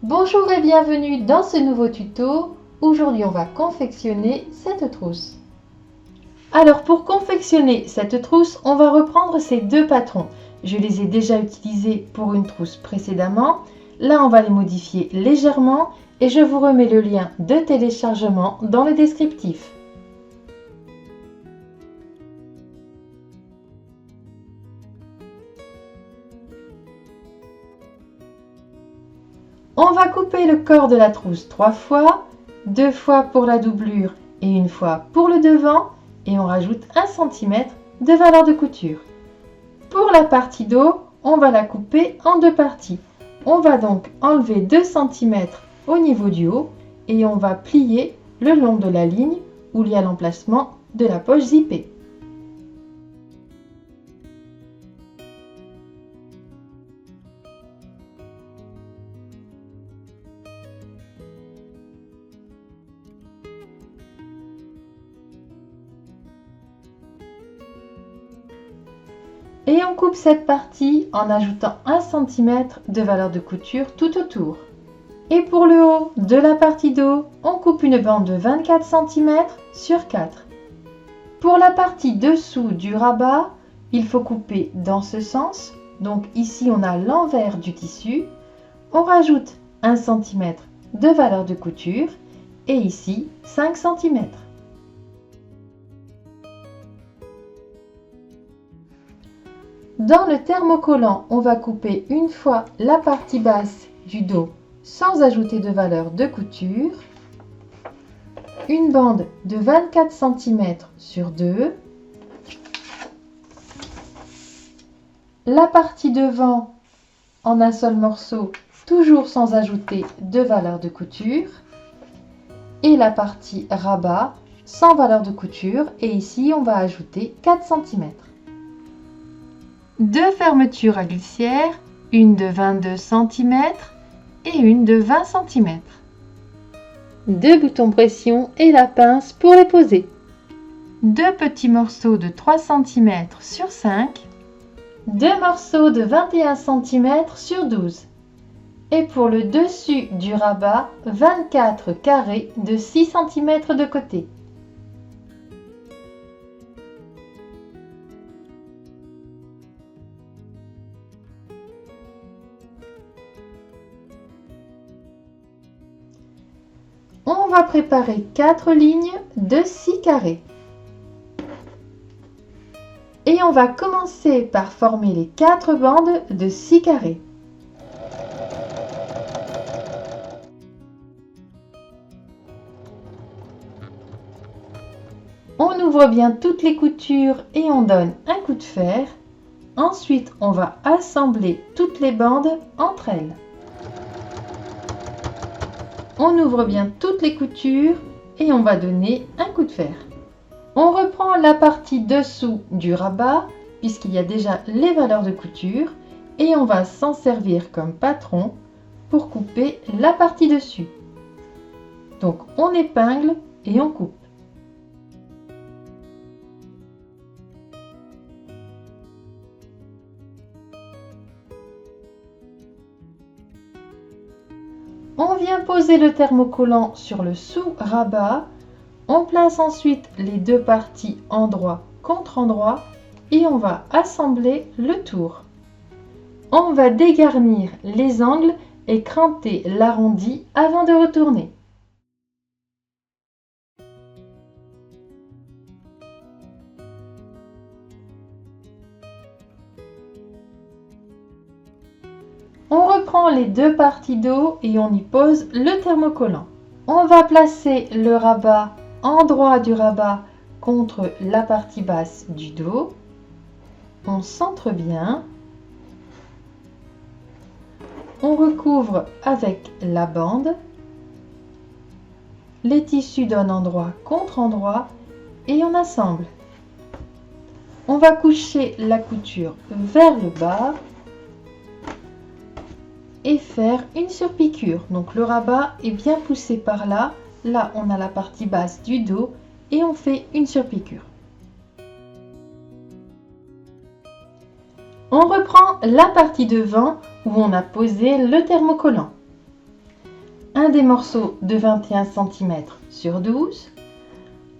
Bonjour et bienvenue dans ce nouveau tuto. Aujourd'hui on va confectionner cette trousse. Alors pour confectionner cette trousse, on va reprendre ces deux patrons. Je les ai déjà utilisés pour une trousse précédemment. Là on va les modifier légèrement et je vous remets le lien de téléchargement dans le descriptif. On va couper le corps de la trousse 3 fois, 2 fois pour la doublure et 1 fois pour le devant et on rajoute 1 cm de valeur de couture. Pour la partie dos, on va la couper en deux parties. On va donc enlever 2 cm au niveau du haut et on va plier le long de la ligne où il y a l'emplacement de la poche zippée. Et on coupe cette partie en ajoutant 1 cm de valeur de couture tout autour. Et pour le haut de la partie dos, on coupe une bande de 24 cm sur 4. Pour la partie dessous du rabat, il faut couper dans ce sens. Donc ici on a l'envers du tissu. On rajoute 1 cm de valeur de couture et ici 5 cm. Dans le thermocollant, on va couper une fois la partie basse du dos sans ajouter de valeur de couture, une bande de 24 cm sur 2, la partie devant en un seul morceau, toujours sans ajouter de valeur de couture, et la partie rabat sans valeur de couture, et ici on va ajouter 4 cm. Deux fermetures à glissière, une de 22 cm et une de 20 cm. Deux boutons pression et la pince pour les poser. Deux petits morceaux de 3 cm sur 5. Deux morceaux de 21 cm sur 12. Et pour le dessus du rabat, 24 carrés de 6 cm de côté. On va préparer 4 lignes de 6 carrés. Et on va commencer par former les 4 bandes de 6 carrés. On ouvre bien toutes les coutures et on donne un coup de fer. Ensuite, on va assembler toutes les bandes entre elles. On ouvre bien toutes les coutures et on va donner un coup de fer. On reprend la partie dessous du rabat puisqu'il y a déjà les valeurs de couture et on va s'en servir comme patron pour couper la partie dessus. Donc on épingle et on coupe. On vient poser le thermocollant sur le sous-rabat. On place ensuite les deux parties endroit contre endroit et on va assembler le tour. On va dégarnir les angles et cranter l'arrondi avant de retourner. On reprend les deux parties dos et on y pose le thermocollant. On va placer le rabat endroit du rabat contre la partie basse du dos. On centre bien. On recouvre avec la bande. Les tissus donnent endroit contre endroit et on assemble. On va coucher la couture vers le bas et faire une surpiqûre. Donc le rabat est bien poussé par là. Là, on a la partie basse du dos et on fait une surpiqûre. On reprend la partie devant où on a posé le thermocollant. un des morceaux de 21 cm sur 12.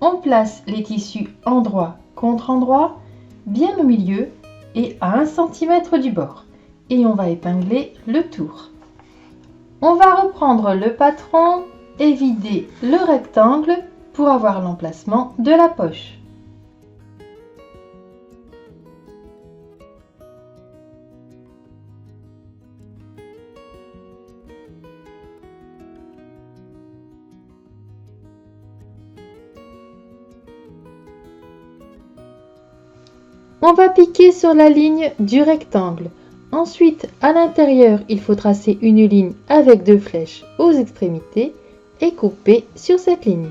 On place les tissus endroit contre endroit, bien au milieu et à 1 cm du bord. Et on va épingler le tour. On va reprendre le patron et vider le rectangle pour avoir l'emplacement de la poche. On va piquer sur la ligne du rectangle. Ensuite, à l'intérieur, il faut tracer une ligne avec 2 flèches aux extrémités et couper sur cette ligne.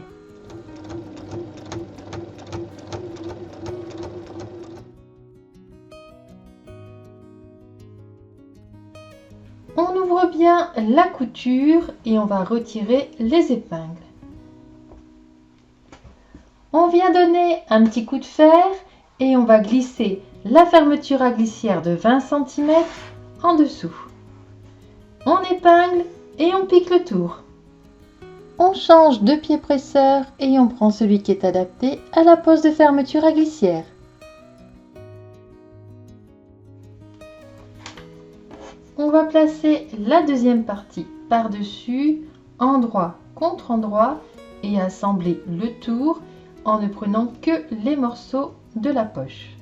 On ouvre bien la couture et on va retirer les épingles. On vient donner un petit coup de fer et on va glisser la fermeture à glissière de 20 cm en dessous. On épingle et on pique le tour. On change de pied presseur et on prend celui qui est adapté à la pose de fermeture à glissière. On va placer la deuxième partie par-dessus, endroit contre endroit et assembler le tour en ne prenant que les morceaux de la poche.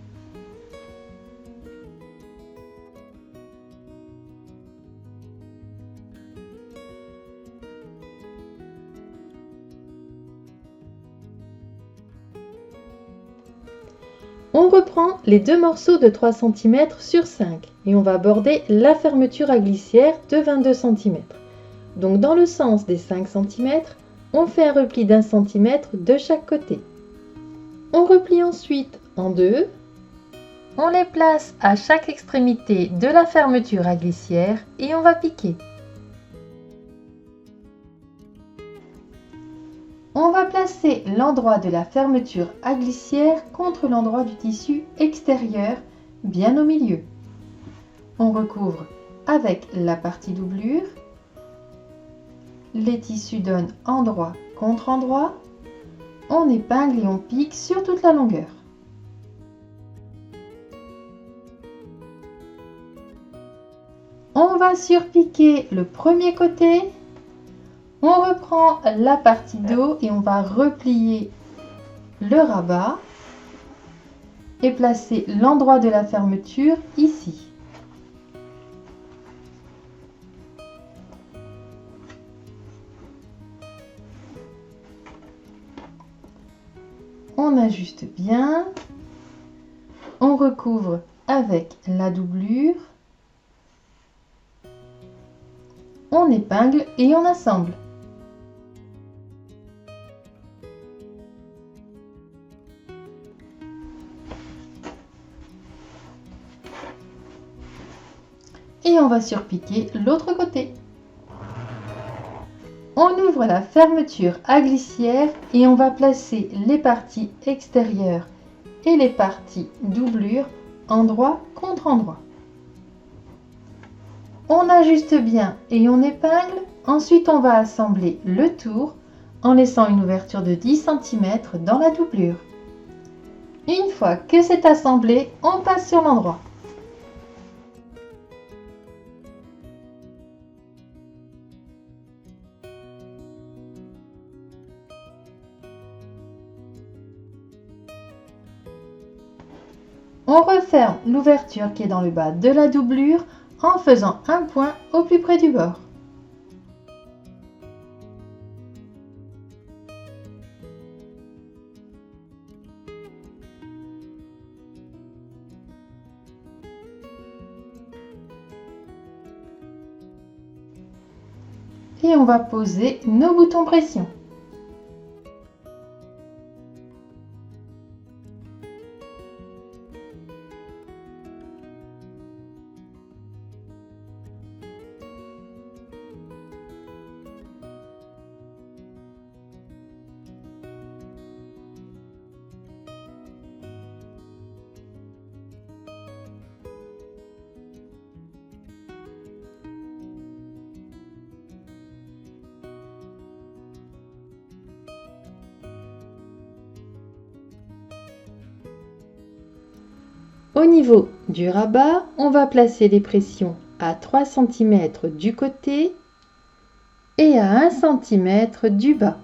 On reprend les deux morceaux de 3 cm sur 5 et on va border la fermeture à glissière de 22 cm. Donc dans le sens des 5 cm, on fait un repli d'1 cm de chaque côté. On replie ensuite en deux. On les place à chaque extrémité de la fermeture à glissière et on va piquer. On va placer l'endroit de la fermeture à glissière contre l'endroit du tissu extérieur, bien au milieu. On recouvre avec la partie doublure. Les tissus donnent endroit contre endroit. On épingle et on pique sur toute la longueur. On va surpiquer le premier côté. On reprend la partie dos et on va replier le rabat et placer l'endroit de la fermeture ici. On ajuste bien. On recouvre avec la doublure. On épingle et on assemble. Et on va surpiquer l'autre côté. On ouvre la fermeture à glissière et on va placer les parties extérieures et les parties doublure endroit contre endroit. On ajuste bien et on épingle. Ensuite, on va assembler le tour en laissant une ouverture de 10 cm dans la doublure. Une fois que c'est assemblé, on passe sur l'endroit. On referme l'ouverture qui est dans le bas de la doublure en faisant un point au plus près du bord. Et on va poser nos boutons pression. Au niveau du rabat, on va placer les pressions à 3 cm du côté et à 1 cm du bas.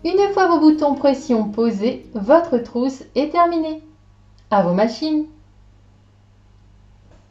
Une fois vos boutons pression posés, votre trousse est terminée. À vos machines!